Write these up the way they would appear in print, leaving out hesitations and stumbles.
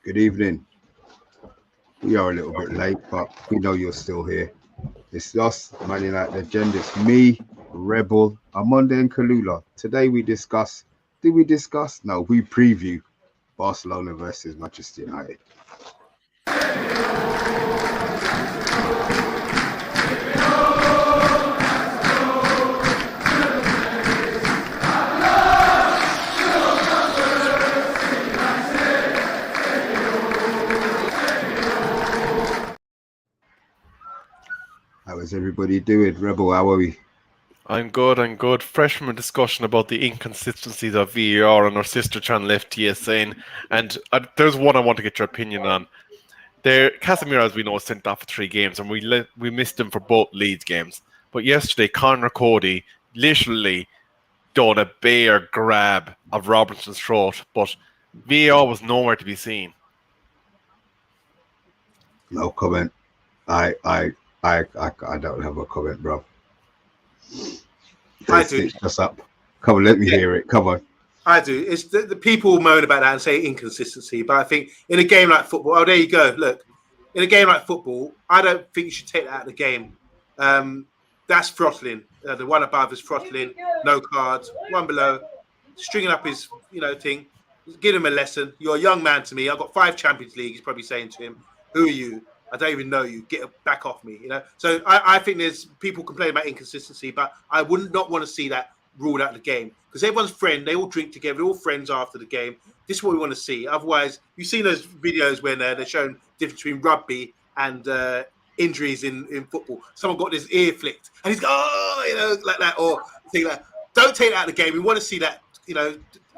Good evening. We are a little bit late, but we know you're still here. It's us, Man United Legend. It's me, Rebel, OMONDI and CALLULA. Today we discuss, did we discuss? No, we preview Barcelona versus Manchester United. How is everybody doing? Rebel, how are we? I'm good. Fresh from a discussion about the inconsistencies of VAR on our sister channel FTSN, and there's one I want to get your opinion on. Casemiro, as we know, is sent off for 3 games, and we missed him for both Leeds games. But yesterday, Conor Cody literally done a bear grab of Robertson's throat, but VAR was nowhere to be seen. No comment. I don't have a comment, bro. They stitched us up. Come on, let me hear it. Come on. I do. It's the people moan about that and say inconsistency, but I think in a game like football, oh, there you go. Look, in a game like football, I don't think you should take that out of the game. That's throttling. The one above is throttling. No cards. One below, stringing up his thing. Give him a lesson. You're a young man to me. I've got 5 Champions League. He's probably saying to him, "Who are you? I don't even know you. Get back off me." So I think there's people complaining about inconsistency, but I would not want to see that ruled out of the game because everyone's friend. They all drink together. They're all friends after the game. This is what we want to see. Otherwise, you've seen those videos when they're showing the difference between rugby and injuries in football. Someone got his ear flicked and he's like that, or thing like that. Don't take that out of the game. We want to see that,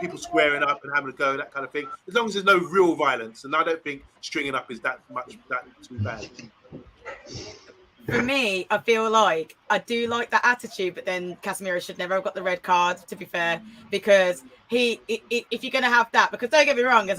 people squaring up and having a go, that kind of thing. As long as there's no real violence, and I don't think stringing up is that too bad. For me, I feel like I do like that attitude, but then Casemiro should never have got the red card, to be fair, because if you're going to have that, because don't get me wrong,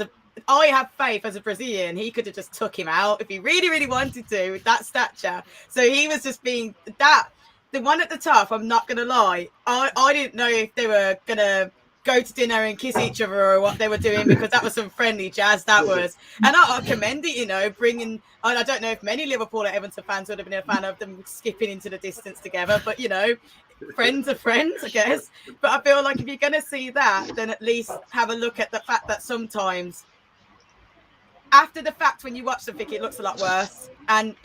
I have faith as a Brazilian, he could have just took him out if he really, really wanted to with that stature. So he was just being the one at the top, I'm not going to lie. I didn't know if they were going to go to dinner and kiss each other or what they were doing, because that was some friendly jazz, that was. And I commend it, bringing, I don't know if many Liverpool or Everton fans would have been a fan of them skipping into the distance together, but friends are friends, I guess. But I feel like if you're going to see that, then at least have a look at the fact that sometimes after the fact, when you watch something, it looks a lot worse, and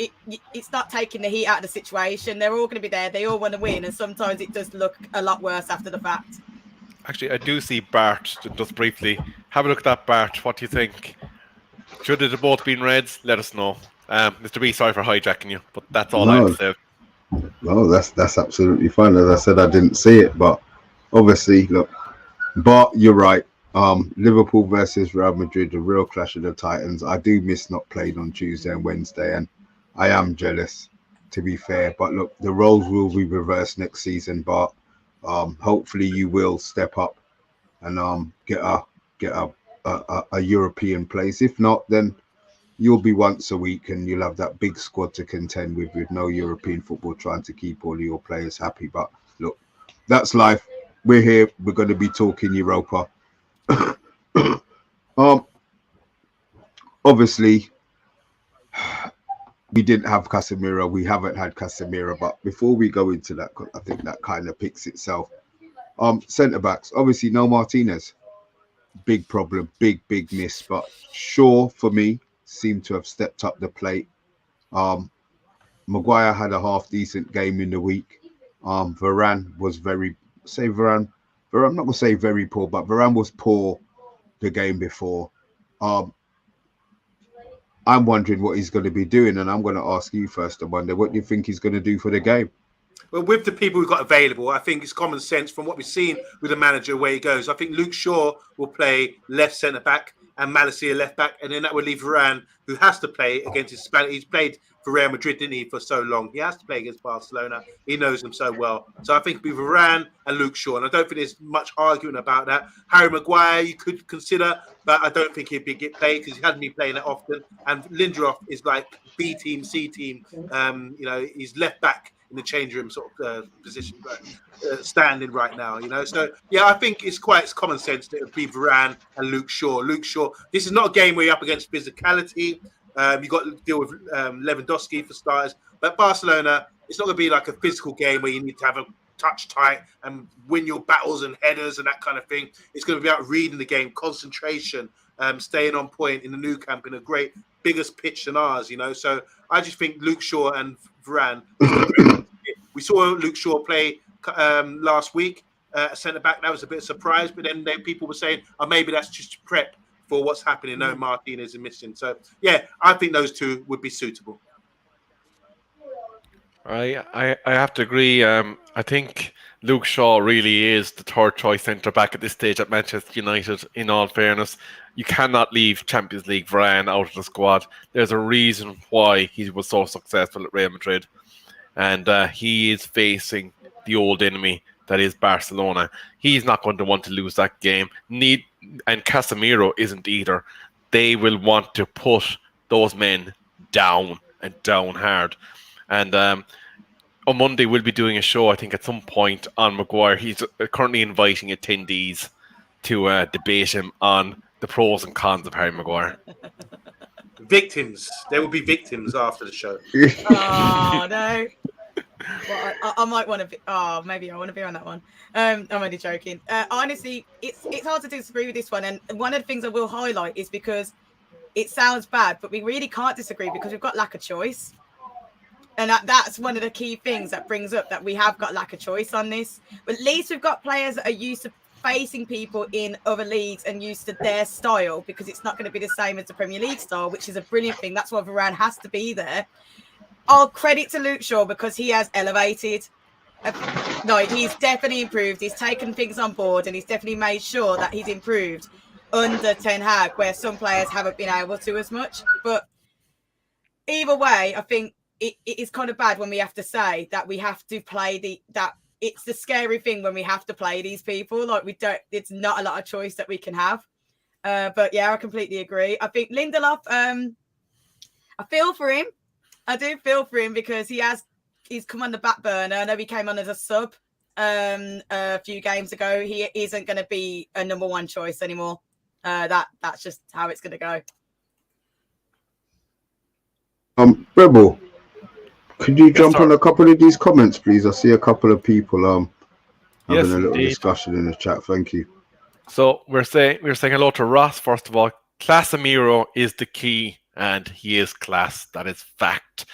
it's not taking the heat out of the situation. They're all going to be there, they all want to win, and sometimes it does look a lot worse after the fact. Actually, I do see Bart, just briefly. Have a look at that, Bart. What do you think? Should it have both been reds? Let us know. Mr. B, sorry for hijacking you, but that's all I have to say. No, that's absolutely fine. As I said, I didn't see it, but obviously, look, but you're right. Liverpool versus Real Madrid, a real clash of the Titans. I do miss not playing on Tuesday and Wednesday, and I am jealous, to be fair. But look, the roles will be reversed next season, but hopefully you will step up and get a European place. If not, then you'll be once a week and you'll have that big squad to contend with no European football, trying to keep all of your players happy. But look, that's life. We're here. We're going to be talking Europa. Obviously, we didn't have Casemiro. We haven't had Casemiro. But before we go into that, I think that kind of picks itself. Centre backs, obviously, no Martinez. Big problem, big miss. But Shaw, for me, seemed to have stepped up the plate. Maguire had a half decent game in the week. Varane was Varane. I'm not gonna say very poor, but Varane was poor the game before. I'm wondering what he's going to be doing, and I'm going to ask you first. I wonder, what do you think he's going to do for the game? Well, with the people we've got available, I think it's common sense from what we've seen with the manager where he goes. I think Luke Shaw will play left centre back and Malacia left back, and then that will leave Varane, who has to play against his Spanish. He's played for Real Madrid, didn't he, for so long? He has to play against Barcelona. He knows them so well. So I think it'll be Varane and Luke Shaw, and I don't think there's much arguing about that. Harry Maguire, you could consider, but I don't think he'd get played because he hasn't been playing that often. And Lindelof is like B team, C team. He's left back. in the change room sort of position, standing right now. So yeah, I think it's quite common sense that it would be Varane and Luke Shaw. This is not a game where you're up against physicality. You got to deal with Lewandowski for starters, but Barcelona, it's not going to be like a physical game where you need to have a touch tight and win your battles and headers and that kind of thing. It's going to be about reading the game, concentration, staying on point in the new camp in a great biggest pitch than ours. So I just think Luke Shaw and Varane. We saw Luke Shaw play last week centre back. That was a bit of a surprise, but then people were saying, oh, maybe that's just prep for what's happening. No, Martinez is missing. So yeah, I think those two would be suitable. I have to agree. I think Luke Shaw really is the third choice centre back at this stage at Manchester United. In all fairness, you cannot leave Champions League Varane out of the squad. There's a reason why he was so successful at Real Madrid, and he is facing the old enemy that is Barcelona. He's not going to want to lose that game. And Casemiro isn't either. They will want to put those men down and down hard. And OMONDI will be doing a show, I think, at some point on Maguire. He's currently inviting attendees to debate him on the pros and cons of Harry Maguire. Victims. There will be victims after the show. Oh, no. Well, I might want to be. Oh, maybe I want to be on that one. I'm only joking. Honestly, it's hard to disagree with this one. And one of the things I will highlight is because it sounds bad, but we really can't disagree because we've got lack of choice. And that's one of the key things that brings up that we have got lack of choice on this. But at least we've got players that are used to facing people in other leagues and used to their style, because it's not going to be the same as the Premier League style, which is a brilliant thing. That's why Varane has to be there. I'll credit to Luke Shaw because he has elevated. No, he's definitely improved. He's taken things on board and he's definitely made sure that he's improved under Ten Hag, where some players haven't been able to as much. But either way, I think it is kind of bad when we have to say that we have to play that it's the scary thing when we have to play these people. Like it's not a lot of choice that we can have. But yeah, I completely agree. I think Lindelof, I feel for him. I do feel for him because he's come on the back burner. I know he came on as a sub a few games ago. He isn't going to be a number one choice anymore. That's just how it's going to go. Rebel, could you jump on a couple of these comments, please? I see a couple of people having a little discussion in the chat. Thank you. So we're saying hello to Ross first of all. Casemiro is the key. And he is class. That is fact.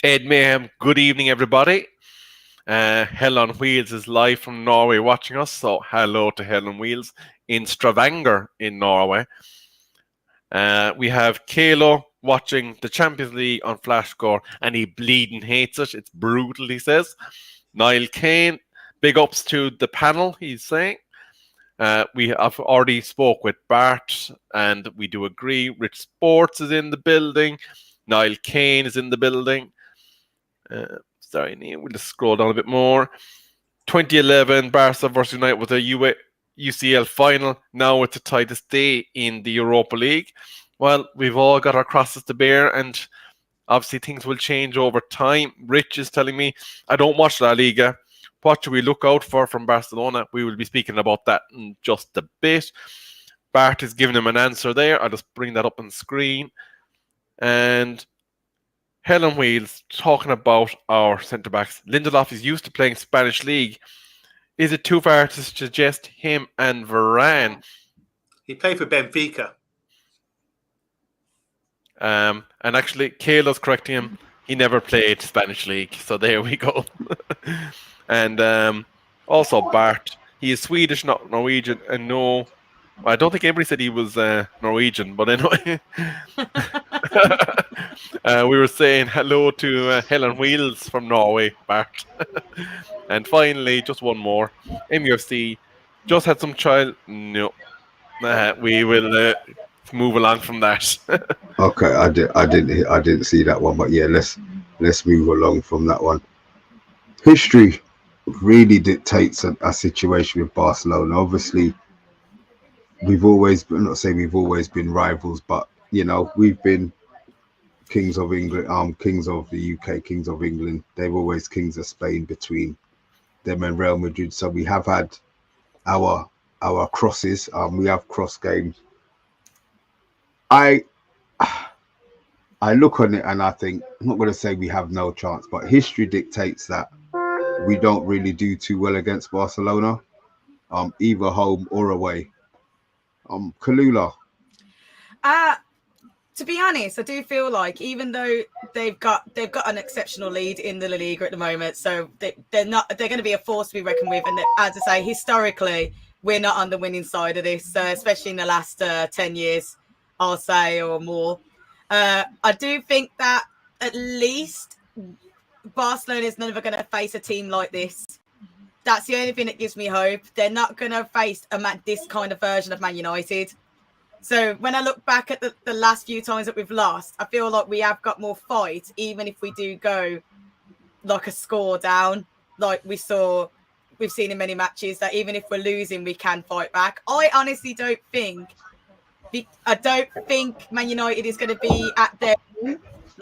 Ed Mayhem, good evening, everybody. Hell on Wheels is live from Norway watching us. So hello to Hell on Wheels in Stavanger in Norway. We have Kalo watching the Champions League on Flash Score, and he bleeding hates it. It's brutal, he says. Niall Kane, big ups to the panel, he's saying. We have already spoke with Bart, and we do agree. Rich Sports is in the building. Niall Kane is in the building. Sorry, Neil, we'll just scroll down a bit more. 2011, Barca versus United was a UCL final. Now it's the tightest day in the Europa League. Well, we've all got our crosses to bear, and obviously things will change over time. Rich is telling me, I don't watch La Liga. What should we look out for from Barcelona? We will be speaking about that in just a bit. Bart is giving him an answer there. I'll just bring that up on the screen. And Helen Wheels talking about our centre-backs. Lindelof is used to playing Spanish League. Is it too far to suggest him and Varane? He played for Benfica. And actually, Kayla's correcting him. He never played Spanish League. So there we go. And also Bart, he is Swedish, not Norwegian, and no, I don't think anybody said he was Norwegian, but anyway. We were saying hello to Helen Wheels from Norway, Bart. And finally, just one more. MUFC just had some child. No, we will move along from that. Okay, I didn't see that one, but yeah, let's move along from that one. History really dictates a situation with Barcelona. Obviously, we've always been, not saying we've always been rivals, but you know, we've been kings of England, kings of the UK, kings of England. They're always kings of Spain between them and Real Madrid. So we have had our crosses. We have cross games. I look on it and I think, I'm not going to say we have no chance, but history dictates that we don't really do too well against Barcelona, either home or away. CALLULA. To be honest, I do feel like even though they've got an exceptional lead in the La Liga at the moment, so they're going to be a force to be reckoned with. And as I say, historically, we're not on the winning side of this, especially in the last 10 years, I'll say, or more. I do think that at least Barcelona is never going to face a team like this. That's the only thing that gives me hope. They're not going to face this kind of version of Man United. So when I look back at the last few times that we've lost, I feel like we have got more fight, even if we do go like a score down, like we've seen in many matches, that even if we're losing, we can fight back. I honestly don't think Man United is going to be at their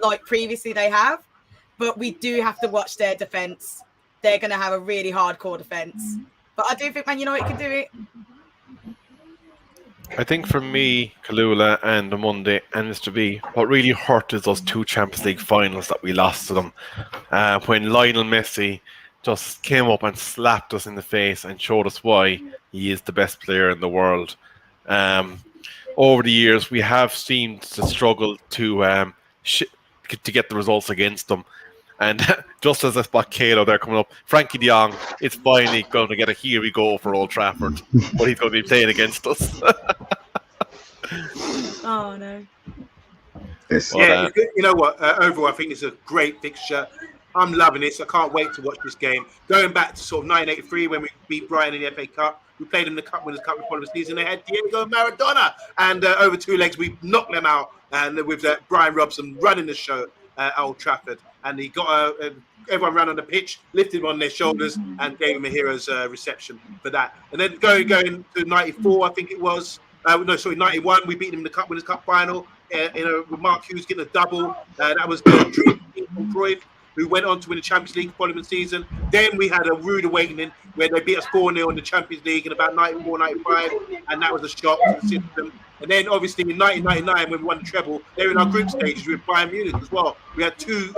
like previously they have, but we do have to watch their defence. They're going to have a really hardcore defence, but I do think Man United can do it. I think for me, CALLULA and OMONDI and Mr. B, what really hurt is those 2 Champions League finals that we lost to them. When Lionel Messi just came up and slapped us in the face and showed us why he is the best player in the world. Over the years, we have seemed to struggle to get the results against them. And just as I spot Kalo there coming up, Frankie de Jong is finally going to get a here we go for Old Trafford, but he's going to be playing against us. Oh, no. Yeah, you know what? Overall, I think it's a great fixture. I'm loving this. I can't wait to watch this game. Going back to sort of 1983 when we beat Brighton in the FA Cup, we played in the Cup Winners' Cup the following season. They had Diego Maradona, and over 2 legs, we knocked them out. And with Brian Robson running the show at Old Trafford, and he got everyone ran on the pitch, lifted him on their shoulders, and gave him a hero's reception for that. And then going to 94, I think it was. 91. We beat him in the Cup Winners' Cup final. With Mark Hughes getting a double. That was the dream team from Cruyff, who went on to win the Champions League the following season. Then we had a rude awakening where they beat us 4-0 in the Champions League in about 94, 95, and that was a shock to the system. And then obviously in 1999, when we won the treble, they were in our group stages with Bayern Munich as well. We had 2,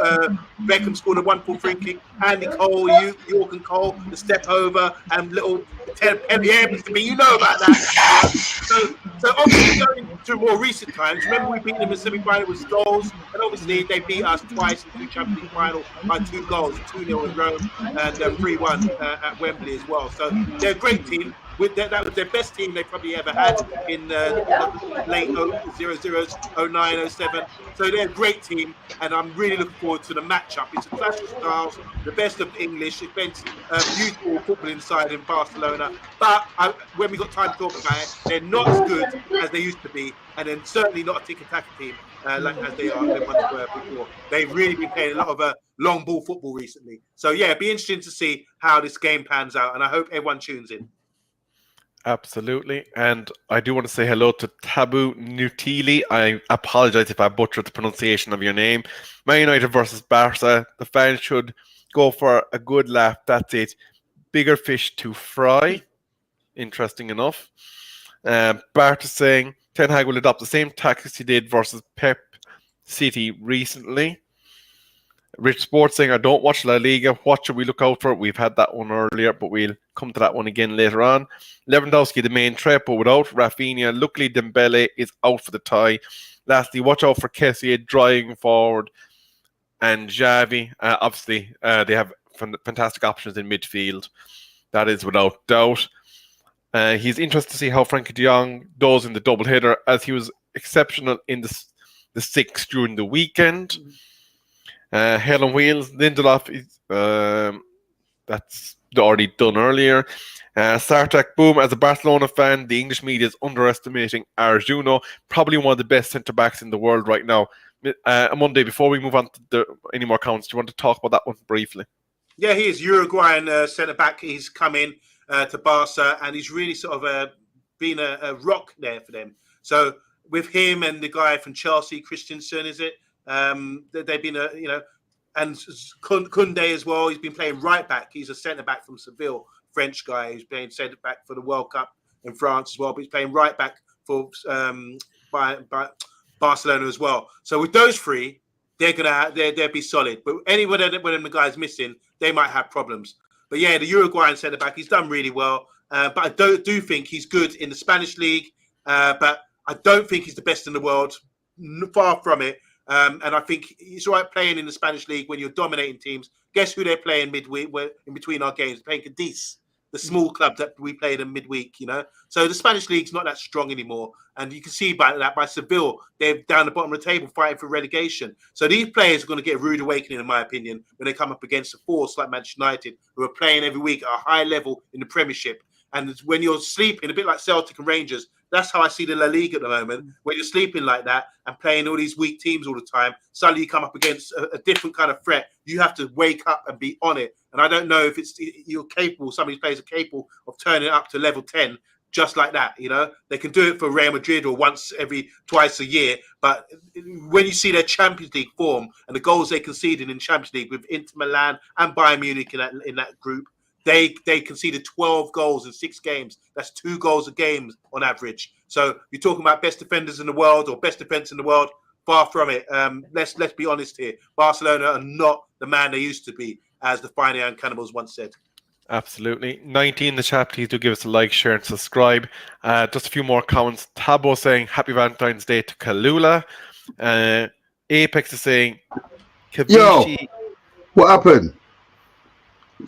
Beckham scored a wonderful free kick, Andy Cole, York and Cole, the step over, and little Penny Evans to me, you know about that. So obviously going to more recent times, remember we beat them in the semi-final with goals, and obviously they beat us twice in the Champions League final by 2 goals, 2-0 in Rome and 3-1 at Wembley as well. So they're a great team. That was their best team they probably ever had in the late 00s, 09, 07. So they're a great team, and I'm really looking forward to the matchup. It's a clash of styles, the best of English. It's beautiful football inside in Barcelona. But when we got time to talk about it, they're not as good as they used to be, and then certainly not a tick-attack team as they once were before. They've really been playing a lot of long ball football recently. So yeah, it'd be interesting to see how this game pans out, and I hope everyone tunes in. Absolutely. And I do want to say hello to Tabu Nutili. I apologize if I butchered the pronunciation of your name. Man United versus Barca. The fans should go for a good laugh. That's it. Bigger fish to fry. Interesting enough. Bart is saying Ten Hag will adopt the same tactics he did versus Pep City recently. Rich Sports saying, I don't watch La Liga. What should we look out for? We've had that one earlier, but we'll come to that one again later on. Lewandowski, the main threat, but without Rafinha. Luckily, Dembele is out for the tie. Lastly, watch out for Kessie driving forward. And Xavi, obviously, they have fantastic options in midfield. That is without doubt. He's interested to see how Frankie de Jong does in the double header, as he was exceptional in the 6 during the weekend. Hell on Wheels, Lindelof is that's already done earlier. Sartak, boom, as a Barcelona fan, the English media is underestimating Arjuno, probably one of the best centre-backs in the world right now. Monday, before we move on to any more comments, do you want to talk about that one briefly? Yeah, he is Uruguayan centre-back. He's come in to Barca, and he's really sort of been a rock there for them. So with him and the guy from Chelsea, Christensen, is it? They've been and Koundé as well. He's been playing right back. He's a centre back from Seville, French guy. He's playing centre back for the World Cup in France as well. But he's playing right back for by Barcelona as well. So with those three, they'll be solid. But anyone of the guys missing, they might have problems. But yeah, the Uruguayan centre back, he's done really well. But I do think he's good in the Spanish league. But I don't think he's the best in the world. Far from it. And I think it's all right playing in the Spanish league when you're dominating teams. Guess who they're playing midweek? In between our games, playing Cadiz, the small club that we played in midweek. So the Spanish league's not that strong anymore, and you can see by Seville, they're down the bottom of the table fighting for relegation. So these players are going to get a rude awakening, in my opinion, when they come up against a force like Manchester United, who are playing every week at a high level in the Premiership. And when you're sleeping, a bit like Celtic and Rangers, that's how I see the La Liga at the moment. When you're sleeping like that and playing all these weak teams all the time, suddenly you come up against a different kind of threat. You have to wake up and be on it. And I don't know if you're capable. Some of these players are capable of turning it up to level 10 just like that. They can do it for Real Madrid or twice a year. But when you see their Champions League form and the goals they conceded in Champions League with Inter Milan and Bayern Munich in that group, they conceded 12 goals in 6 games. That's 2 goals a game on average. So you're talking about best defenders in the world or best defense in the world. Far from it. Let's be honest here. Barcelona are not the man they used to be, as the Fine Young Cannibals once said. Absolutely. 19 in the chat. Please do give us a like, share, and subscribe. Just a few more comments. Tabo saying Happy Valentine's Day to Kallula. Apex is saying Yo, what happened?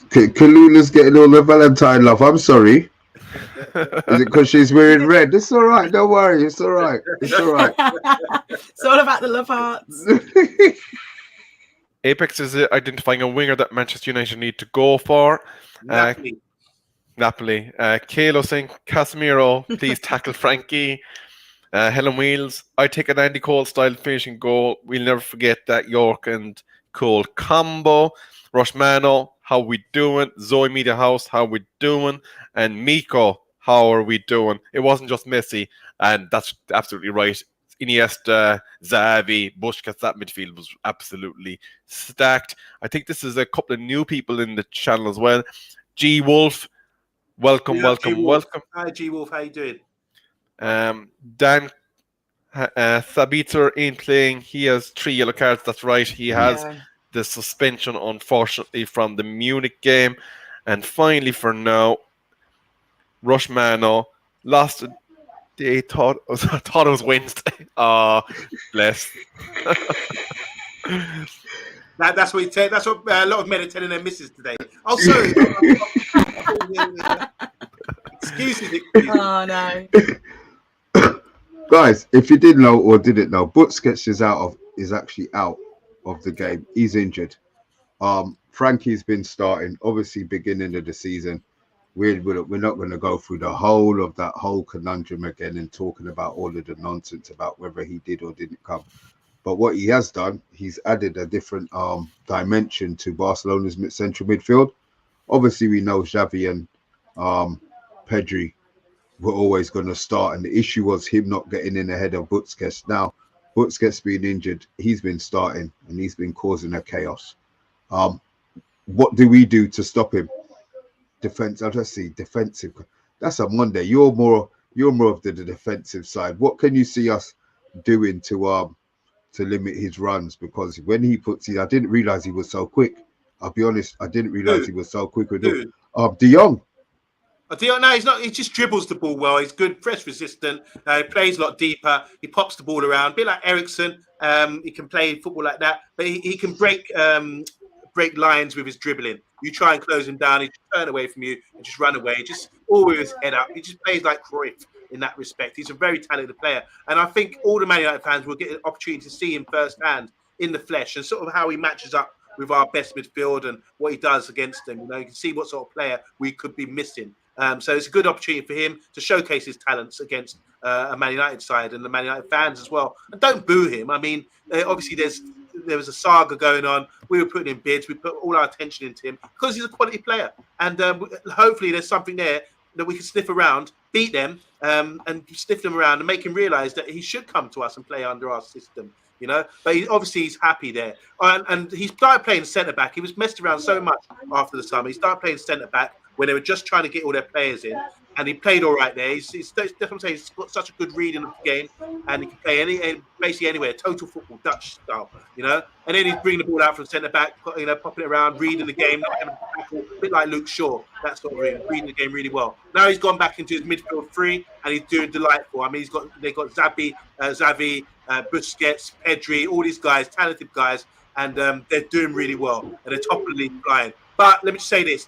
Kallula's getting all the Valentine love. I'm sorry. Is it because she's wearing red? It's all right. Don't worry. It's all right. It's all right. It's all about the love hearts. Apex is identifying a winger that Manchester United need to go for. Napoli. Kalo saying Casemiro, please tackle Frankie. Helen Wheels, I take an Andy Cole style finishing goal. We'll never forget that York and Cole combo. Rushmano, how we doing? Zoe Media House, how we doing? And Miko, how are we doing? It wasn't just Messi, and that's absolutely right. Iniesta, Xavi, Busquets, that midfield was absolutely stacked. I think this is a couple of new people in the channel as well. G Wolf, welcome. Hi G Wolf, how you doing? Dan Sabitzer ain't playing. He has 3 yellow cards. That's right. He has the suspension, unfortunately, from the Munich game. And finally, for now, Rushmano lost. They thought it was Wednesday. Oh, bless. That's what you take. That's what a lot of men are telling their missus today. Oh, sorry. Excuses. Oh no. Guys, if you didn't know or didn't know, Busquets is actually out of the game. He's injured. Frankie's been starting, obviously beginning of the season. We're not going to go through the whole of that whole conundrum again and talking about all of the nonsense about whether he did or didn't come. But what he has done, he's added a different dimension to Barcelona's central midfield. Obviously, we know Xavi and Pedri were always going to start, and the issue was him not getting in ahead of Busquets. Now, Busquets being injured, he's been starting, and he's been causing a chaos. What do we do to stop him? Defensive. That's a Monday. You're more of the defensive side. What can you see us doing to limit his runs? Because when he I didn't realize he was so quick. I'll be honest, I didn't realize he was so quick with De Jong. No, he's not. He just dribbles the ball well. He's good, press resistant. He plays a lot deeper. He pops the ball around, a bit like Ericsson. He can play football like that, but he can break lines with his dribbling. You try and close him down, he just turn away from you and just run away. Just always his head up. He just plays like Cruyff in that respect. He's a very talented player, and I think all the Man United fans will get an opportunity to see him firsthand in the flesh and sort of how he matches up with our best midfield and what he does against them. You can see what sort of player we could be missing. So it's a good opportunity for him to showcase his talents against a Man United side and the Man United fans as well. And don't boo him. I mean, obviously there was a saga going on. We were putting in bids. We put all our attention into him because he's a quality player. And hopefully there's something there that we can sniff around, beat them, and sniff them around and make him realise that he should come to us and play under our system. you know. But obviously he's happy there, and he started playing centre back. He was messed around so much after the summer. He started playing centre back when they were just trying to get all their players in, and he played all right there. He's definitely he's got such a good reading of the game, and he can play basically anywhere, total football, Dutch style, you know. And then he's bringing the ball out from centre back, you know, popping it around, reading the game, not having to tackle, a bit like Luke Shaw. That's got reading the game really well. Now he's gone back into his midfield three, and he's doing delightful. I mean, they've got Xavi, Busquets, Pedri, all these guys, talented guys, and they're doing really well, and they're top of the league flying. But let me just say this: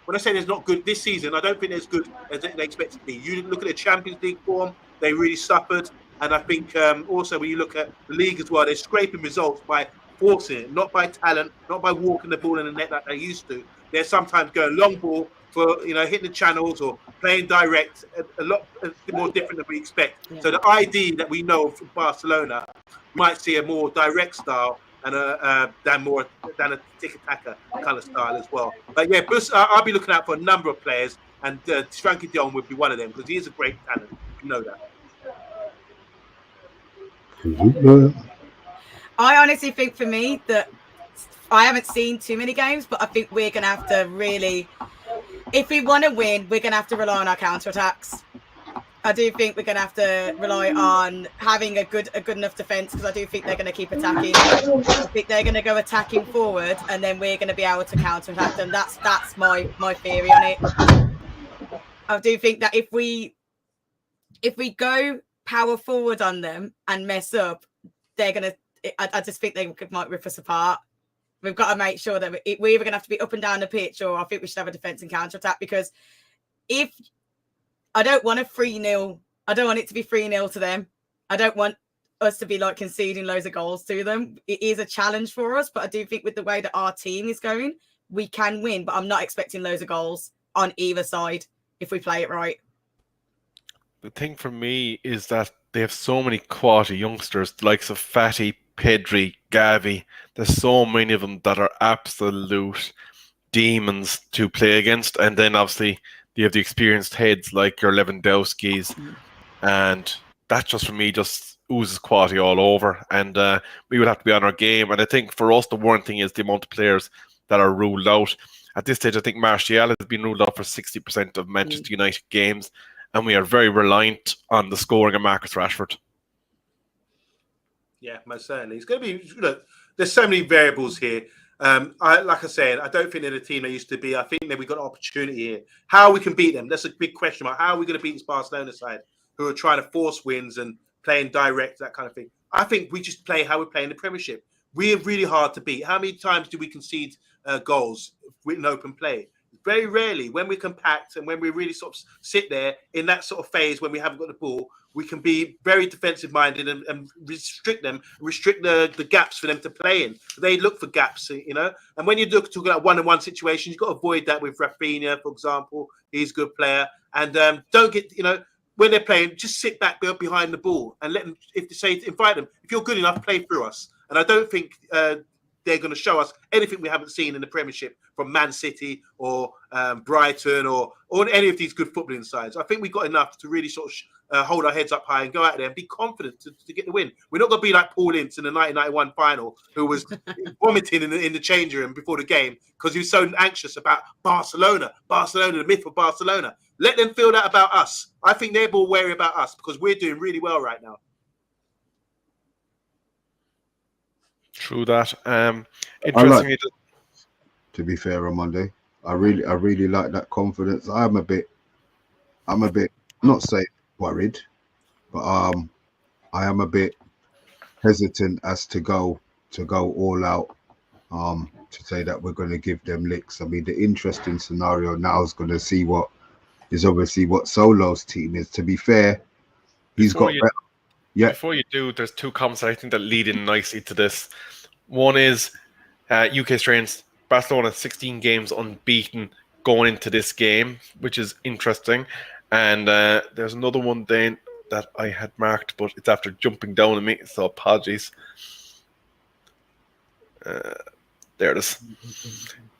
when I say there's not good this season, I don't think they're as good as they expect to be. You look at the Champions League form; they really suffered, and I think also when you look at the league as well, they're scraping results by forcing it, not by talent, not by walking the ball in the net like they used to. They're sometimes going long ball for, you know, hitting the channels or playing direct, a lot more different than we expect. Yeah. So the ID that we know from Barcelona, we might see a more direct style and than a tick-tacker kind of style as well. But yeah, I'll be looking out for a number of players, and Frankie de Jong would be one of them because he is a great talent. You know that. I honestly think for me that I haven't seen too many games, but I think we're going to have to really, if we want to win, we're going to have to rely on our counter-attacks. I do think we're going to have to rely on having a good enough defence, because I do think they're going to keep attacking. I think they're going to go attacking forward, and then we're going to be able to counter-attack them. That's my theory on it. I do think that if we go power forward on them and mess up, they're going to, I just think they might rip us apart. We've got to make sure that we're either going to have to be up and down the pitch, or I think we should have a defence and counter-attack, because if I don't want a 3-0, I don't want it to be 3-0 to them. I don't want us to be like conceding loads of goals to them. It is a challenge for us, but I do think with the way that our team is going, we can win, but I'm not expecting loads of goals on either side if we play it right. The thing for me is that they have so many quality youngsters, the likes of Fati, Pedri, Gavi. There's so many of them that are absolute demons to play against. And then obviously you have the experienced heads like your Lewandowski's. And that just, for me, just oozes quality all over. And we would have to be on our game. And I think for us, the one thing is the amount of players that are ruled out. At this stage, I think Martial has been ruled out for 60% of Manchester United games. And we are very reliant on the scoring of Marcus Rashford. Yeah, most certainly. It's going to be, look, there's so many variables here. Like I said, I don't think they're the team they used to be. I think that we've got an opportunity here. How we can beat them, that's a big question mark. How are we going to beat this Barcelona side who are trying to force wins and playing direct, that kind of thing? I think we just play how we play in the Premiership. We're really hard to beat. How many times do we concede goals with an open play? Very rarely. When we're compact and when we really sort of sit there in that sort of phase when we haven't got the ball, we can be very defensive-minded and restrict the gaps for them to play in. They look for gaps, you know. And when you look to at one-on-one situations, you've got to avoid that with Rafinha, for example. He's a good player. And don't get, you know, when they're playing, just sit back behind the ball and let them, if they say, invite them. If you're good enough, play through us. And I don't think they're going to show us anything we haven't seen in the Premiership from Man City or Brighton or any of these good footballing sides. I think we've got enough to really sort of hold our heads up high and go out there and be confident to get the win. We're not going to be like Paul Ince in the 1991 final, who was vomiting in the change room before the game because he was so anxious about Barcelona, the myth of Barcelona. Let them feel that about us. I think they're more wary about us because we're doing really well right now. True that. Interestingly, to be fair, on Monday, I really like that confidence. I'm a bit not say worried, but I am a bit hesitant as to go all out to say that we're going to give them licks. I mean, the interesting scenario now is going to see what Solo's team is. To be fair, he's got better. Yeah. Before you do, there's two comments that I think that lead in nicely to this. One is UK strains, Barcelona 16 games unbeaten going into this game, which is interesting. And there's another one then that I had marked, but it's after jumping down on me, so apologies. There it is.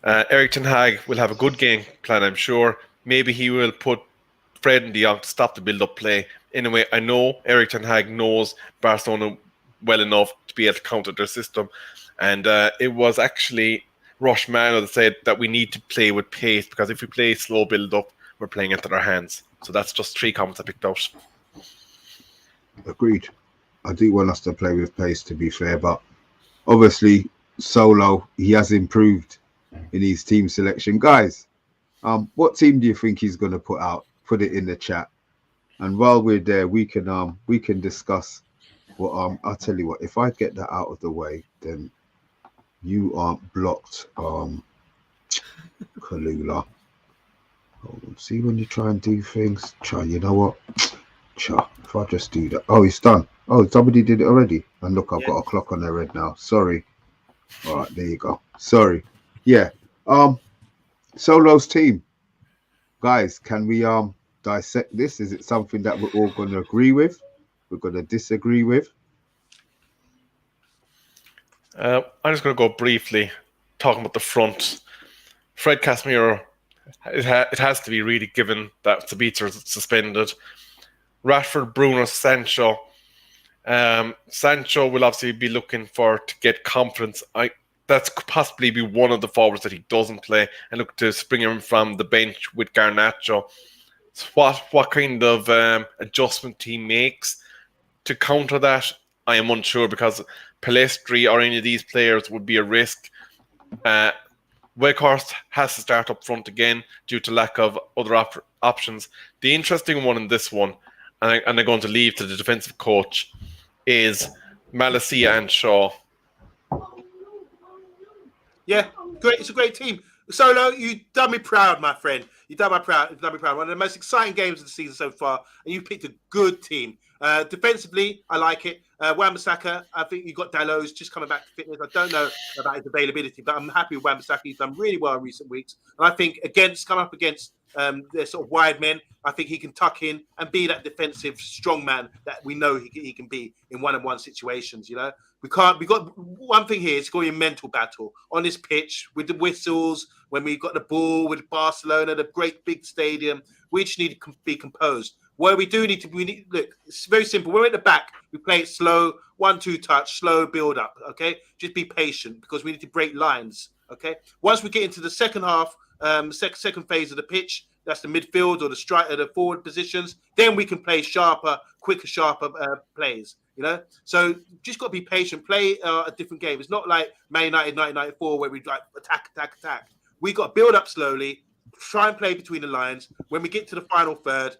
Erik ten Hag will have a good game plan, I'm sure. Maybe he will put Fred and De Jong to stop the build-up play. Anyway, I know Erik ten Hag knows Barcelona well enough to be able to counter their system. And it was actually Rushmano that said that we need to play with pace, because if we play slow build up, we're playing into their hands. So that's just 3 comments I picked out. Agreed. I do want us to play with pace, to be fair, but obviously Solo, he has improved in his team selection. Guys, what team do you think he's going to put out? Put it in the chat. And while we're there, we can discuss what I'll tell you what, if I get that out of the way, then you aren't blocked, CALLULA. See, when you try and do things, you know what? If I just do that. Oh, it's done. Oh, somebody did it already. And look, I've got a clock on their head now. Sorry. All right, there you go. Sorry. Yeah. Solo's team. Guys, can we dissect this? Is it something that we're all going to agree with? We're going to disagree with? I'm just going to go briefly talking about the front. Fred Casemiro, it has to be really, given that Sabitzer is suspended. Rashford, Bruno, Sancho. Sancho will obviously be looking to get confidence. That's could possibly be one of the forwards that he doesn't play, and look to spring him from the bench with Garnacho. So what kind of adjustment he makes to counter that, I am unsure, because Pelestri or any of these players would be a risk. Weghorst has to start up front again due to lack of other options. The interesting one in this one, and I'm going to leave to the defensive coach, is Malacia and Shaw. Yeah, great. It's a great team. Solo, you done me proud, my friend. You done me proud. One of the most exciting games of the season so far, and you picked a good team. Defensively, I like it. Wan-Bissaka, I think you got Dalot's just coming back to fitness. I don't know about his availability, but I'm happy with Wan-Bissaka. He's done really well in recent weeks. And I think coming up against the sort of wide men, I think he can tuck in and be that defensive strong man that we know he can be in one-on-one situations. You know, we got one thing here. It's going to be a mental battle on this pitch with the whistles. When we've got the ball with Barcelona, the great big stadium, we just need to be composed. Where we do need to, look, it's very simple. We're at the back. We play it slow, 1-2 touch, slow build up. Okay, just be patient because we need to break lines. Okay, once we get into the second half, second phase of the pitch, that's the midfield or the strike or the forward positions. Then we can play quicker, plays. You know, so just got to be patient. Play a different game. It's not like Man United 1994 where we like attack. We got to build up slowly, try and play between the lines. When we get to the final third,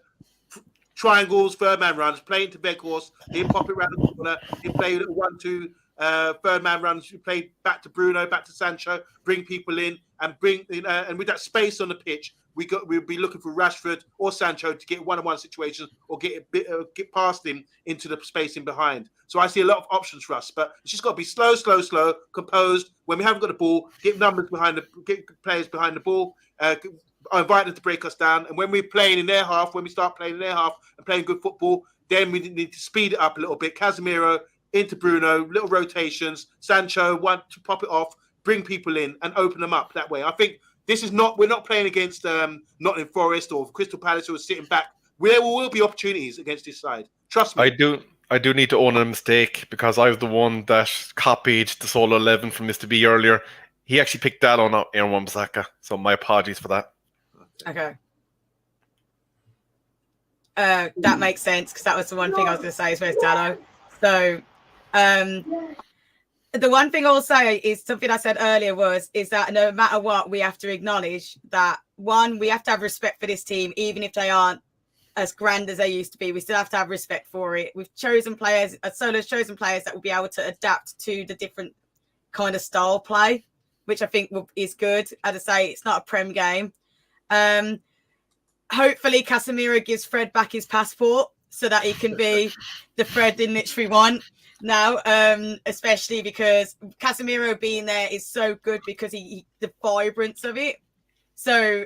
triangles, third man runs, play into Weghorst, he'll pop it around the corner, he'll play a little 1-2, third man runs, you play back to Bruno, back to Sancho, bring people in and and with that space on the pitch, we'll be looking for Rashford or Sancho to get one-on-one situations or get past him into the space in behind. So I see a lot of options for us, but it's just got to be slow, composed. When we haven't got the ball, get players behind the ball. I invite them to break us down, and when we start playing in their half and playing good football, then we need to speed it up a little bit. Casemiro into Bruno, little rotations. Sancho want to pop it off, bring people in, and open them up that way. I think we're not playing against Nottingham Forest or Crystal Palace who are sitting back. There will be opportunities against this side. Trust me. I do need to own a mistake, because I was the one that copied the solo 11 from Mr. B earlier. He actually picked that on Aaron Wan-Bissaka, so my apologies for that. Okay. That makes sense, because that was the one thing I was going to say is where's Dalot. So the one thing I'll say is something I said earlier is that no matter what, we have to acknowledge that, one, we have to have respect for this team, even if they aren't as grand as they used to be. We still have to have respect for it. We've chosen players, Solo's chosen players that will be able to adapt to the different kind of style play, which I think is good. As I say, it's not a Prem game. Hopefully Casemiro gives Fred back his passport so that he can be the Fred in which we want now, especially because Casemiro being there is so good because the vibrance of it. So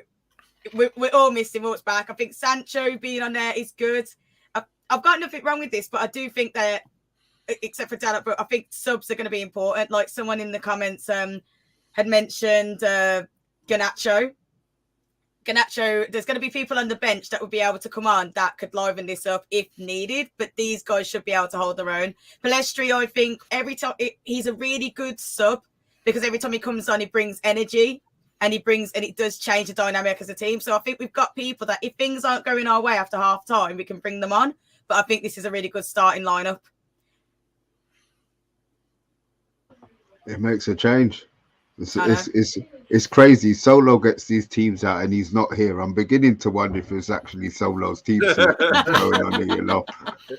we're all missing what's back. I think Sancho being on there is good. I've got nothing wrong with this, but I do think that, except for Dalot, but I think subs are going to be important. Like someone in the comments had mentioned Garnacho. Garnacho, there's going to be people on the bench that will be able to come on that could liven this up if needed, but these guys should be able to hold their own. Pellistri, I think every time he's a really good sub because every time he comes on, he brings energy and it does change the dynamic as a team. So I think we've got people that if things aren't going our way after half time, we can bring them on. But I think this is a really good starting lineup. It makes a change. It's crazy. Solo gets these teams out and he's not here. I'm beginning to wonder if it's actually Solo's team going on here,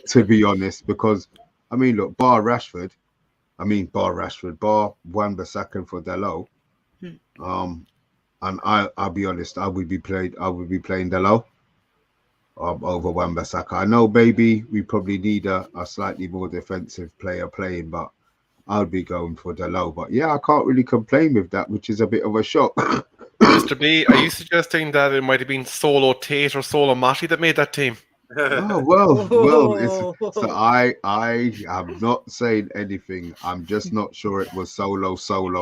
to be honest. Because, I mean, look, bar Wan-Bissaka for Delo. And I'll be honest, I would be playing Delo over Wan-Bissaka. I know, baby, we probably need a slightly more defensive player playing, but I'll be going for Delo. But yeah, I can't really complain with that, which is a bit of a shock. Mr. B, are you suggesting that it might have been Solo Tate or Solo Matty that made that team? Oh, well. So I am not saying anything. I'm just not sure it was Solo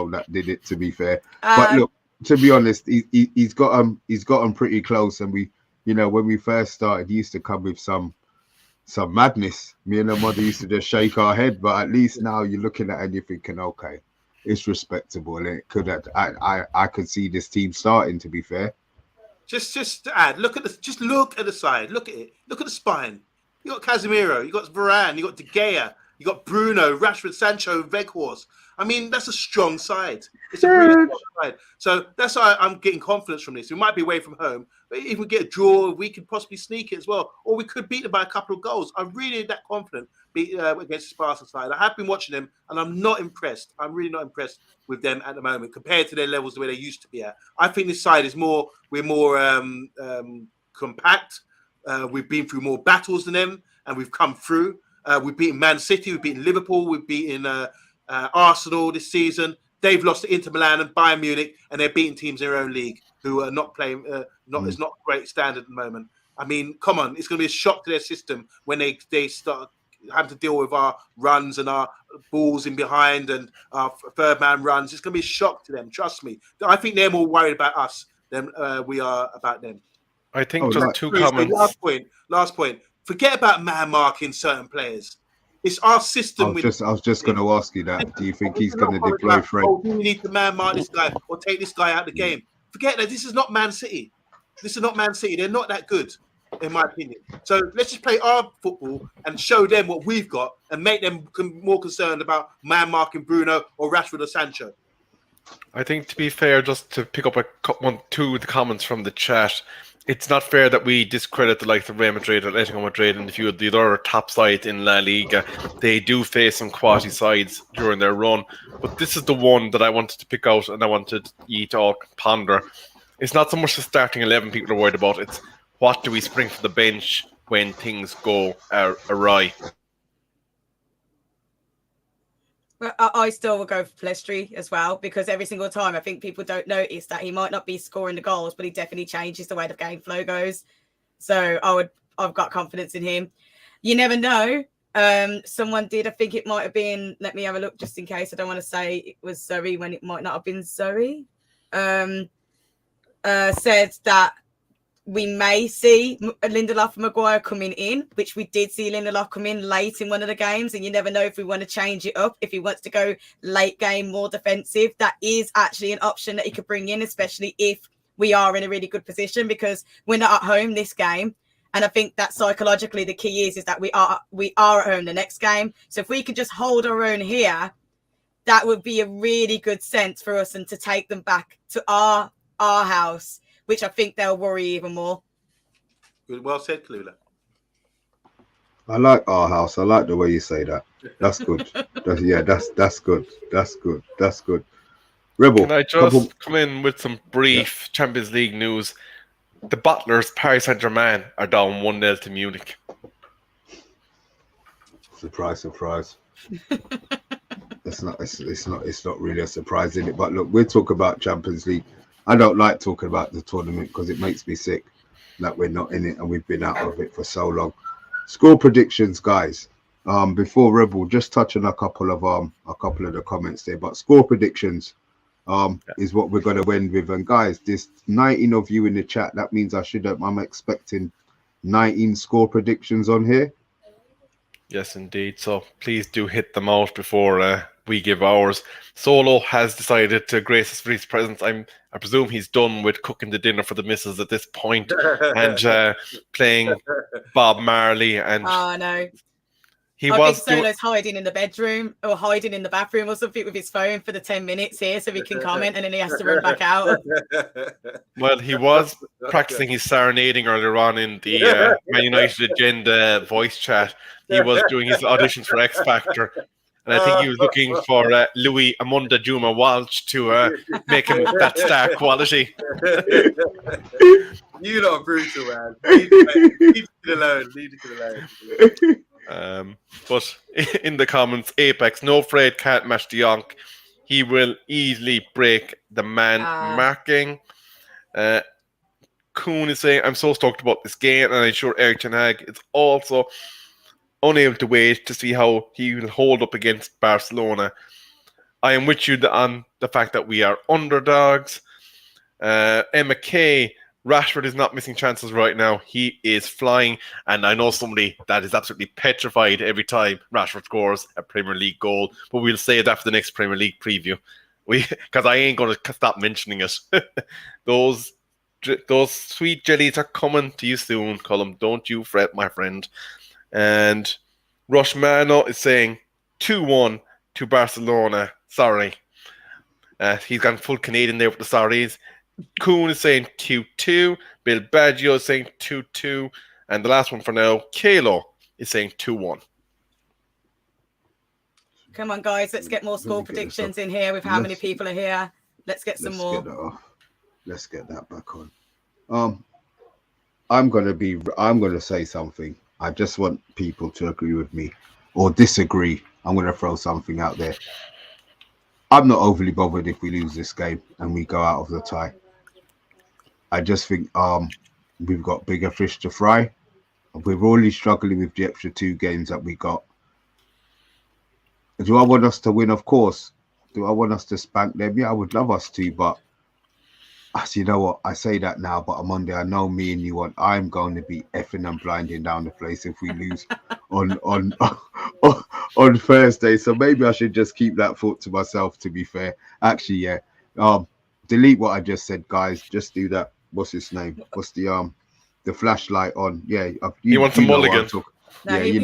that did it, to be fair. But look, to be honest, he's got them pretty close. And we, when we first started, he used to come with some madness. Me and the mother used to just shake our head, but at least now you're looking at it and you're thinking, okay, it's respectable. And it could have, I could see this team starting, to be fair. Just to add, look at the side. Look at it. Look at the spine. You got Casemiro, you got Varane, you got De Gea, you got Bruno, Rashford, Sancho, Weghorst. I mean, that's a strong side. It's a really strong side. So that's why I'm getting confidence from this. We might be away from home, but if we get a draw, we could possibly sneak it as well. Or we could beat them by a couple of goals. I'm really that confident against the Sparta side. I have been watching them, and I'm not impressed. I'm really not impressed with them at the moment compared to their levels where they used to be at. I think this side is we're more compact. We've been through more battles than them, and we've come through. We've beaten Man City, we've beaten Liverpool, we've beaten Arsenal this season. They've lost to Inter Milan and Bayern Munich, and they're beating teams in their own league who are not playing. It's not great standard at the moment. I mean, come on, it's going to be a shock to their system when they start having to deal with our runs and our balls in behind and our third man runs. It's going to be a shock to them. Trust me. I think they're more worried about us than we are about them. I think two comments. Last point. Forget about man marking certain players. It's our system. I was just going to ask you that. Do you think he's going to deploy Fred? We need to man mark this guy or take this guy out of the game. Forget that. This is not Man City. They're not that good, in my opinion. So let's just play our football and show them what we've got and make them more concerned about man marking Bruno or Rashford or Sancho. I think, to be fair, just to pick up two of the comments from the chat, it's not fair that we discredit the likes of Real Madrid, Atletico Madrid, and a few of the other top sides in La Liga. They do face some quality sides during their run. But this is the one that I wanted to pick out and I wanted you to all ponder. It's not so much the starting 11 people are worried about. It's what do we spring from the bench when things go awry. Well, I still will go for Pellistri as well, because every single time I think people don't notice that he might not be scoring the goals, but he definitely changes the way the game flow goes. So I've got confidence in him. You never know. Someone did, I think it might have been, let me have a look just in case. I don't want to say it was Zoe when it might not have been Zoe. Said that we may see Lindelof and Maguire coming in, which we did see Lindelof come in late in one of the games, and you never know if we want to change it up. If he wants to go late game, more defensive, that is actually an option that he could bring in, especially if we are in a really good position, because we're not at home this game. And I think that psychologically the key is that we are at home the next game. So if we could just hold our own here, that would be a really good sense for us and to take them back to our house, which I think they'll worry even more. Good, well said, CALLULA. I like our house. I like the way you say that. That's good. That's good. That's good. Rebel. Can I just come in with some brief Champions League news? The Butlers, Paris Saint-Germain, are down 1-0 to Munich. Surprise. It's not really a surprise in it. But look, we'll talk about Champions League. I don't like talking about the tournament because it makes me sick that we're not in it and we've been out of it for so long. Score predictions, guys. Before Rebel, just touching a couple of the comments there. But score predictions. is what we're going to end with. And guys, there's 19 of you in the chat. That means I'm expecting 19 score predictions on here. Yes, indeed. So please do hit them out before we give ours. Solo has decided to grace us with his presence. I presume he's done with cooking the dinner for the missus at this point and playing Bob Marley. And oh no. he I was think Solo's hiding in the bedroom or hiding in the bathroom or something with his phone for the 10 minutes here so he can comment and then he has to run back out. Well, he was practicing his serenading earlier on in the Man United Agenda voice chat. He was doing his auditions for X Factor. And I think he was looking for Louis Amunda Juma Walsh to make him that star quality. You lot are brutal, man. Leave it alone. Leave it alone. But in the comments, Apex, no afraid can't match the Yonk. He will easily break the man marking. Kuhn is saying, I'm so stoked about this game, and I'm sure Erik ten Hag is also unable to wait to see how he will hold up against Barcelona. I am with you on the fact that we are underdogs. Emma K, Rashford is not missing chances right now. He is flying, and I know somebody that is absolutely petrified every time Rashford scores a Premier League goal, but we'll say it after the next Premier League preview. Because I ain't going to stop mentioning it. Those sweet jellies are coming to you soon, Colm. Don't you fret, my friend. And Rushmano is saying 2-1 to Barcelona. Sorry. He's gone full Canadian there with the sorries. Kuhn is saying 2-2. Bill Baggio is saying 2-2. And the last one for now, Kalo is saying 2-1. Come on, guys. Let's get more score predictions in here with how many people are here. Let's get some more. Let's get that back on. I'm gonna say something. I just want people to agree with me or disagree. I'm gonna throw something out there. I'm not overly bothered if we lose this game and we go out of the tie. I just think we've got bigger fish to fry. We're really struggling with the extra 2 games that we got. Do I want us to win? Of course. Do I want us to spank them? Yeah, I would love us to, but you know what? I say that now, but on Monday, I know me and you I'm going to be effing and blinding down the place if we lose on Thursday. So maybe I should just keep that thought to myself, to be fair. Actually, yeah. Delete what I just said, guys. Just do that. What's his name? What's the flashlight on? Yeah. He wants a mulligan. No, yeah, he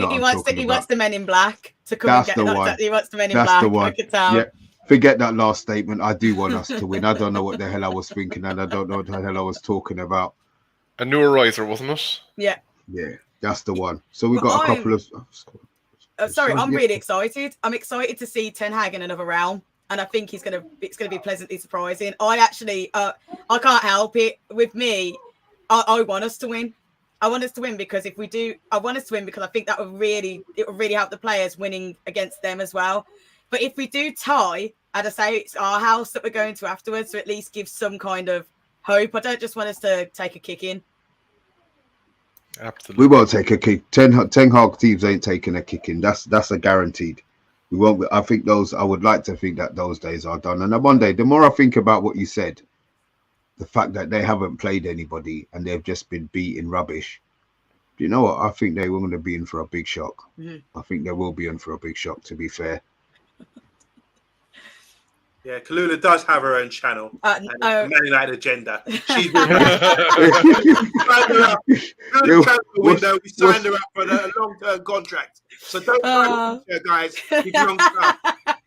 wants the Men in Black to come That's and get the one. He wants the Men in Black. The one. I could tell. Yeah. Forget that last statement. I do want us to win. I don't know what the hell I was thinking, and I don't know what the hell I was talking about. A newer riser, wasn't it? Yeah. Yeah, that's the one. So we've got a couple of... I'm really excited. I'm excited to see Ten Hag in another round, and I think it's gonna be pleasantly surprising. I actually, I can't help it. With me, I want us to win. I want us to win because if we do, I want us to win because I think that will really help the players winning against them as well. But if we do tie, as I say, it's our house that we're going to afterwards, so at least give some kind of hope. I don't just want us to take a kick in. Absolutely. We won't take a kick. Ten Hag teams ain't taking a kick in. That's a guaranteed. We won't. I think I would like to think that those days are done. And on Monday, the more I think about what you said, the fact that they haven't played anybody and they've just been beating rubbish. Do you know what? I think they were going to be in for a big shock. I think they will be in for a big shock, to be fair. Yeah, CALLULA does have her own channel. Man United Agenda. She's been window. We signed her up for a long-term contract. So don't her, guys. Keep long term.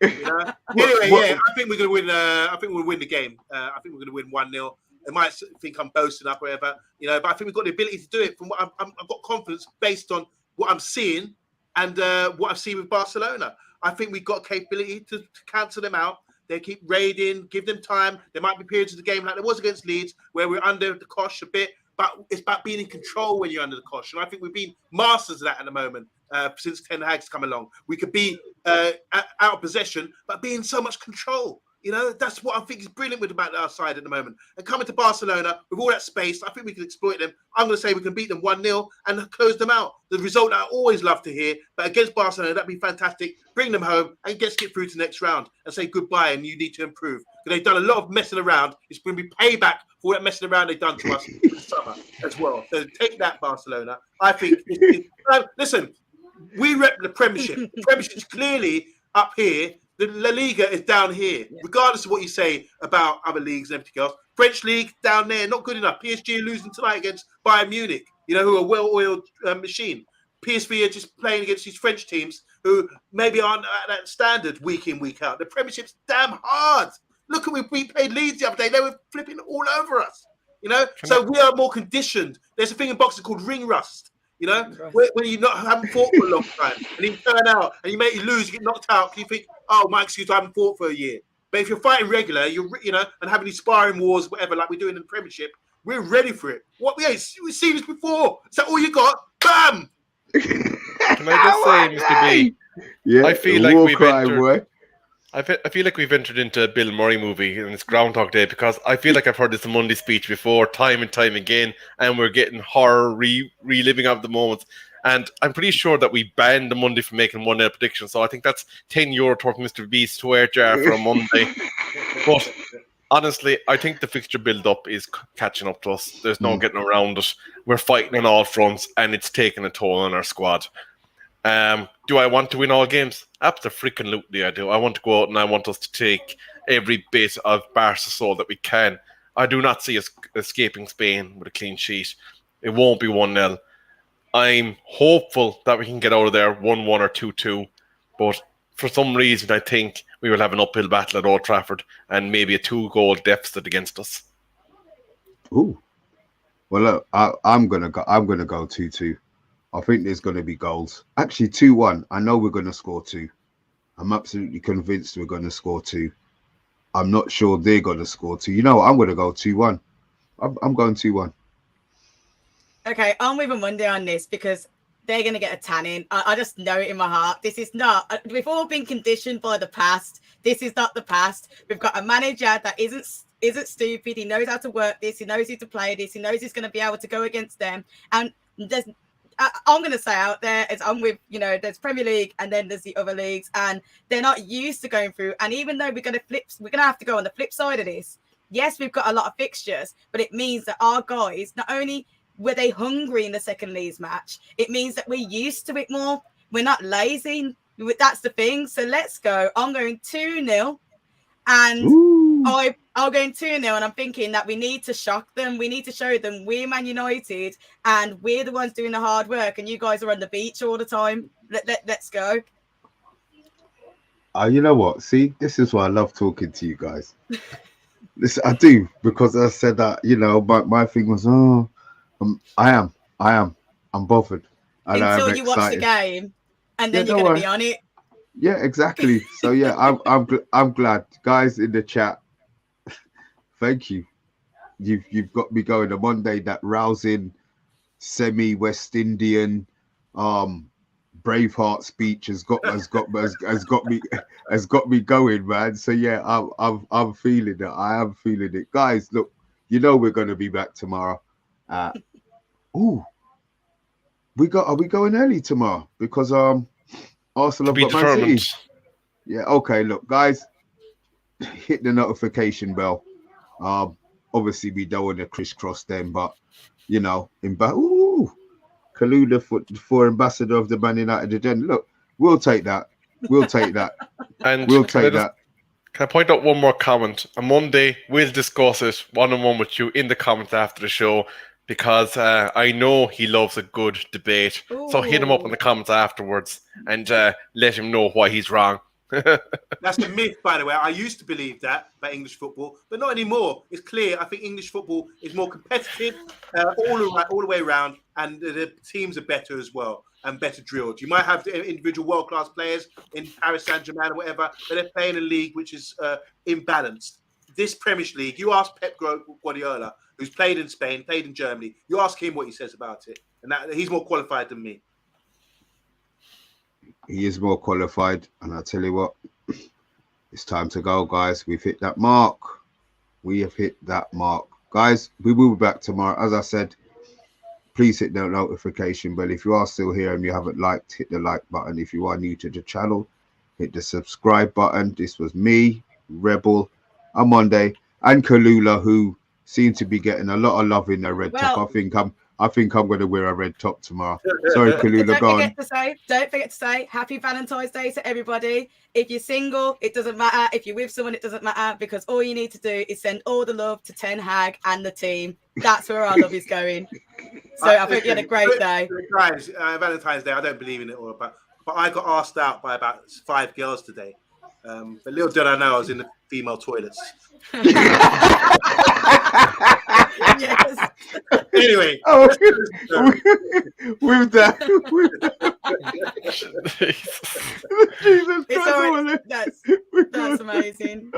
You know? Anyway, yeah, I think we're going to win. I think we'll win the game. I think we're going to win 1-0. They might think I'm boasting up, whatever, you know. But I think we've got the ability to do it. From what I've got confidence based on what I'm seeing and what I've seen with Barcelona. I think we've got capability to cancel them out. They keep raiding, give them time. There might be periods of the game like there was against Leeds where we're under the cosh a bit, but it's about being in control when you're under the cosh. And I think we've been masters of that at the moment since Ten Hag's come along. We could be out of possession, but be in so much control. You know, that's what I think is brilliant about our side at the moment. And coming to Barcelona with all that space, I think we can exploit them. I'm going to say we can beat them 1-0 and close them out. The result that I always love to hear, but against Barcelona, that'd be fantastic. Bring them home and get through to the next round and say goodbye and you need to improve. Because they've done a lot of messing around. It's going to be payback for all that messing around they've done to us this summer as well. So take that, Barcelona. I think, listen, we rep the Premiership. The Premiership is clearly up here. The La Liga is down here, regardless of what you say about other leagues and everything else. French league down there, not good enough. PSG are losing tonight against Bayern Munich, who are a well-oiled machine. PSV are just playing against these French teams who maybe aren't at that standard week in, week out. The Premiership's damn hard. Look at we played Leeds the other day. They were flipping all over us, So we are more conditioned. There's a thing in boxing called ring rust. When you haven't fought for a long time and you turn out and you lose, you get knocked out, you think, oh, my excuse, I haven't fought for a year. But if you're fighting regular, and having these sparring wars, whatever, like we're doing in the Premiership, we're ready for it. We've seen this before. Is that all you got? Bam! Can I just say, Mr. B? Yeah, I feel like I feel like we've entered into a Bill Murray movie and it's Groundhog Day because I feel like I've heard this Monday speech before, time and time again, and we're getting horror reliving of the moments. And I'm pretty sure that we banned the Monday from making 1-0 predictions, so I think that's €10 towards Mr. B's swear jar for a Monday. But honestly, I think the fixture build-up is catching up to us. There's no getting around it. We're fighting on all fronts, and it's taking a toll on our squad. Do I want to win all games? Absolutely, I do. I want to go out and I want us to take every bit of Barca soul that we can. I do not see us escaping Spain with a clean sheet. It won't be 1-0. I'm hopeful that we can get out of there 1-1 or 2-2. But for some reason, I think we will have an uphill battle at Old Trafford and maybe a 2-goal deficit against us. Ooh. Well, look, I'm gonna go 2-2. I think there's going to be goals. Actually, 2-1. I know we're going to score 2. I'm absolutely convinced we're going to score 2. I'm not sure they're going to score 2. I'm going to go 2-1. I'm going 2-1. Okay, I'm with OMONDI on this because they're going to get a tanning. I just know it in my heart. This is not... We've all been conditioned by the past. This is not the past. We've got a manager that isn't stupid. He knows how to work this. He knows how to play this. He knows he's going to be able to go against them. And I'm going to say out there is I'm with, there's Premier League and then there's the other leagues and they're not used to going through. And even though we're going to have to go on the flip side of this. Yes, we've got a lot of fixtures, but it means that our guys, not only were they hungry in the second leagues match, it means that we're used to it more. We're not lazy. That's the thing. So let's go. I'm going 2-0 and I'll go 2-0 and I'm thinking that we need to shock them. We need to show them we're Man United and we're the ones doing the hard work and you guys are on the beach all the time. Let's go. You know what? See, this is why I love talking to you guys. Listen, I do, because I said that, my thing was, I'm bothered. And until I'm you watch the game and then you're going to be on it. Yeah, exactly. So yeah, I'm glad, guys in the chat. Thank you. You've got me going. A Monday that rousing, semi-West Indian, Braveheart speech has got me going, man. So yeah, I'm feeling it. I am feeling it, guys. Look, we're going to be back tomorrow. Are we going early tomorrow? Because Arsenal have got Man City. Yeah, okay. Look, guys, hit the notification bell. Obviously we don't want to crisscross them, but CALLULA for ambassador of the Man United agenda. Look, we'll take that. And we'll take that. Can I point out one more comment? On Monday, we'll discuss it one-on-one with you in the comments after the show, because I know he loves a good debate. Ooh. So hit him up in the comments afterwards and let him know why he's wrong. That's a myth, by the way. I used to believe that about English football, but not anymore. It's clear. I think English football is more competitive all the way around, and the teams are better as well and better drilled. You might have individual world-class players in Paris Saint-Germain or whatever, but they're playing a league which is imbalanced. This Premier League, you ask Pep Guardiola, who's played in Spain, played in Germany, you ask him what he says about it, and that he's more qualified than me. He is more qualified, and I tell you what, It's time to go, guys. We've hit that mark. We have hit that mark. Guys, we will be back tomorrow. As I said, please hit the notification bell. If you are still here and you haven't liked, hit the like button. If you are new to the channel, hit the subscribe button. This was me, Rebel, OMONDI, and CALLULA, who seem to be getting a lot of love in their red top. I think I'm going to wear a red top tomorrow. Sorry, CALLULA, go on. Don't forget to say happy Valentine's Day to everybody. If you're single, it doesn't matter. If you're with someone, it doesn't matter, because all you need to do is send all the love to Ten Hag and the team. That's where our love is going. So I think you had a great day. Guys, Valentine's Day, I don't believe in it all, but I got asked out by about 5 girls today. But little did I know I was in the female toilets. Yes. Anyway, with that, Jesus It's Christ, all right. That's amazing.